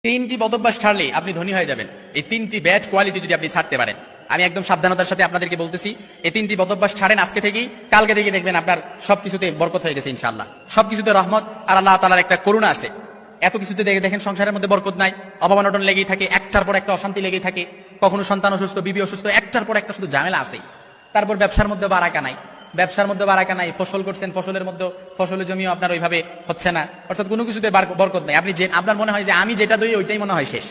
তিনটি বদভ্যাস ছাড়লে আপনি ধনী হয়ে যাবেন। এই তিনটি ব্যাড কোয়ালিটি যদি আপনি ছাড়তে পারেন, আমি একদম সাবধানতার সাথে আপনাদেরকে বলতেছি, এই তিনটি বদভ্যাস ছাড়েন আজকে থেকেই, কালকে থেকে দেখবেন আপনার সবকিছুতে বরকত হয়ে গেছে ইনশাআল্লাহ। সবকিছুতে রহমত আর আল্লাহ তাআলার একটা করুণা আছে। এত কিছুতে দেখেন সংসারের মধ্যে বরকত নাই, অভাব অনটন লেগেই থাকে, একটার পর একটা অশান্তি লেগেই থাকে, কখনো সন্তান অসুস্থ, বিবি অসুস্থ, একটার পর একটা শুধু ঝামেলা আছে। তারপর ব্যবসার মধ্যে বারাকা নাই, ফসল করছেন, ফসলের মধ্যে ফসলের জমিও আপনার ওইভাবে হচ্ছে না, অর্থাৎ কোনো কিছুতে বরকত নাই। আপনি যে আপনার মনে হয় যে আমি যেটা দিই ওইটাই মনে হয় শেষ,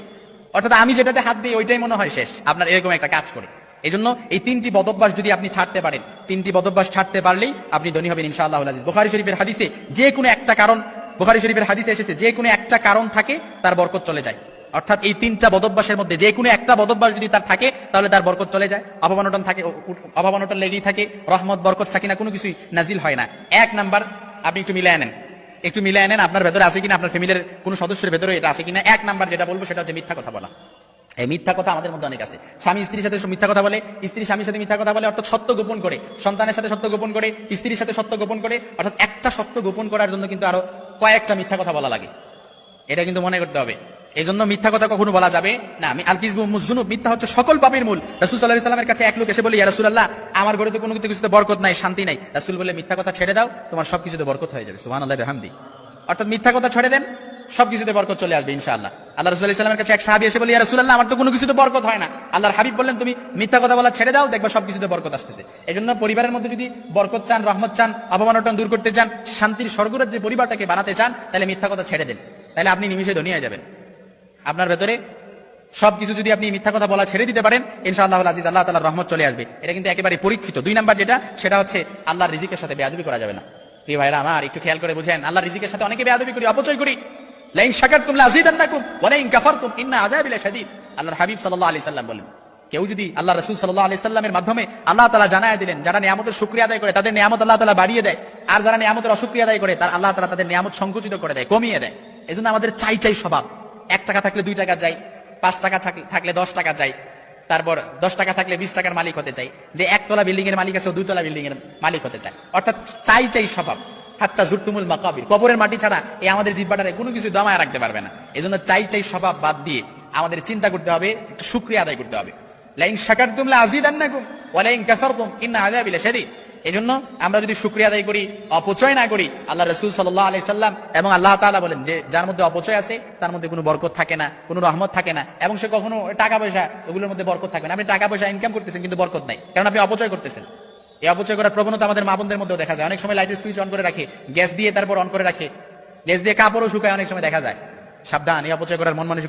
অর্থাৎ আমি যেটাতে হাত দিই ওইটাই মনে হয় শেষ, আপনার এরকম একটা কাজ করে। এই জন্য এই তিনটি বদভ্যাস যদি আপনি ছাড়তে পারেন, তিনটি বদভ্যাস ছাড়তে পারলেই আপনি ধনী হবেন ইনশাআল্লাহুল আজিজ। বুখারী শরীফের হাদিসে যে কোনো একটা কারণ, বুখারী শরীফের হাদিসে এসেছে যে কোনো একটা কারণ থাকে তার বরকত চলে যায়। অর্থাৎ এই তিনটা বদভ্যাসের মধ্যে যে কোনো একটা বদভ্যাস যদি তার থাকে তাহলে তার বরকত চলে যায়। অভাব অনটন লেগেই থাকে, রহমত বরকত সাকিনা কোনো কিছুই নাজিল হয় না। এক নাম্বার, আপনি একটু মিলিয়ে নেন আপনার ভেতরে আছে কিনা, আপনার ফ্যামিলির কোনো সদস্যের ভেতরে এটা আছে কিনা। এক নাম্বার যেটা বলবো সেটা হচ্ছে মিথ্যা কথা বলা। এই মিথ্যা কথা আমাদের মধ্যে অনেক আছে। স্বামী স্ত্রীর সাথে মিথ্যা কথা বলে, স্ত্রী স্বামীর সাথে মিথ্যা কথা বলে, অর্থাৎ সত্য গোপন করে, সন্তানের সাথে সত্য গোপন করে, স্ত্রীর সাথে সত্য গোপন করে, অর্থাৎ একটা সত্য গোপন করার জন্য কিন্তু আরো কয়েকটা মিথ্যা কথা বলা লাগে। এটা কিন্তু মনে করতে হবে। এই জন্য মিথ্যা কথা কখনো বলা যাবে না। আল কিযবু মুযযুনুব, মিথ্যা হচ্ছে সকল পাপের মূল। রাসূল সাল্লাল্লাহু আলাইহি ওয়াসাল্লামের কাছে এক লোক এসে বলে, ইয়া রাসূলুল্লাহ, আমার ঘরে তো কোনো কিছুতে বরকত নাই, শান্তি নাই। রাসূল বলে, মিথ্যা কথা ছেড়ে দাও, তোমার সবকিছুতে বরকত হয়ে যাবে। সুবহানাল্লাহি ওয়া বিহামদি। অর্থাৎ মিথ্যা কথা ছেড়ে দেন, সবকিছুতে বরকত চলে আসবে ইনশাআল্লাহ। আল্লাহ রাসূল সাল্লাল্লাহু আলাইহি ওয়াসাল্লামের কাছে এক সাহাবী এসে বলে, ইয়া রাসূলুল্লাহ, আমার তো কোনো কিছুতে বরকত হয় না। আল্লাহর হাবিব বললেন, তুমি মিথ্যা কথা বলা ছেড়ে দাও, দেখবা সবকিছুতে বরকত আসতেছে। এজন্য পরিবারের মধ্যে যদি বরকত চান, রহমত চান, অভাব অনটন দূর করতে চান, শান্তির স্বর্গরাজ্যে পরিবারটাকে বানাতে চান, তাহলে মিথ্যা কথা ছেড়ে দেন, তাহলে আপনি নিমিষে ধনী হয়ে যাবেন। আপনার ভেতরে সবকিছু যদি আপনি মিথ্যা কথা বলা ছেড়ে দিতে পারেন, ইনশাআল্লাহুল আজিজ, আল্লাহ তাআলার রহমত চলে আসবে। এটা কিন্তু একেবারে পরীক্ষিত। দুই নাম্বার যেটা, সেটা হচ্ছে আল্লাহর রিজিকের সাথে বেয়াদবি করা যাবে না। প্রিয় ভাইরা আমার, একটু খেয়াল করে বুঝেন, আল্লাহর রিজিকের সাথে অনেকে বেয়াদবি করি, অপচয় করি। লাইন শাকারতুম লাযিদান্নাকুম ওয়া লাইন কাফারতুম ইন্না আযাবি লাশাদীদ। আল্লাহর হাবিব সাল্লাল্লাহু আলাইহি সাল্লাম বলেন, কেউ যদি, আল্লাহ রাসূল সাল্লাল্লাহু আলাইহি সাল্লামের মাধ্যমে আল্লাহ তাআলা জানায় দিলেন, যারা নিয়ামতের শুকরিয়া আদায় করে তাদের নিয়ামত আল্লাহ তাআলা বাড়িয়ে দেয়, আর যারা নিয়ামতের অশুকরিয়া আদায় করে তার আল্লাহ তাআলা তাদের নিয়ামত সংকুচিত করে দেয়, কমিয়ে দেয়। এজন্য আমাদের চাই স্বভাব। 1 টাকা থাকলে 2 টাকা চাই, 5 টাকা থাকলে 10 টাকা চাই, তারপর 10 টাকা থাকলে 20 টাকার মালিক হতে চাই, যে 1 তলা বিল্ডিং এর মালিক আছে ও 2 তলা বিল্ডিং এর মালিক হতে চাই। অর্থাৎ চাই স্বভাব। হাত্তা জুরতুমুল মাকাবির, কবরের মাটি ছাড়া এই আমাদের জিহ্বাটারে কোনো কিছু দমায় রাখতে পারবে না। এজন্য চাই স্বভাব বাদ দিয়ে আমাদের চিন্তা করতে হবে, একটু শুকরিয়া আদায় করতে হবে। লাইন শাকারতুম লাযিদান্নাকুম ওয়া লাইন কাফারতুম ইন্না আযাবি লাশাদীদ। এজন্য আমরা যদি শুকরিয়া আদায় করি, অপচয় না করি, আল্লাহ রাসূল সাল্লাল্লাহু আলাইহি সাল্লাম এবং আল্লাহ তাআলা বলেন যে যার মধ্যে অপচয় আছে তার মধ্যে কোনো বরকত থাকে না, কোনো রহমত থাকে না, এবং সে কখনো টাকা পয়সা ওগুলোর মধ্যে বরকত থাকবে না। আপনি টাকা পয়সা ইনকাম করতেছেন কিন্তু বরকত নাই, কারণ আপনি অপচয় করতেছেন। এই অপচয় করার প্রবণতা আমাদের মা বোনদের মধ্যেও দেখা যায়। অনেক সময় লাইটের সুইচ অন করে রাখে, গ্যাস দিয়ে তারপর অন করে রাখে, গ্যাস দিয়ে কাপড়ও শুকায়, অনেক সময় দেখা যায়। সাবধান, এই অপচয় করার মন মানসিকতা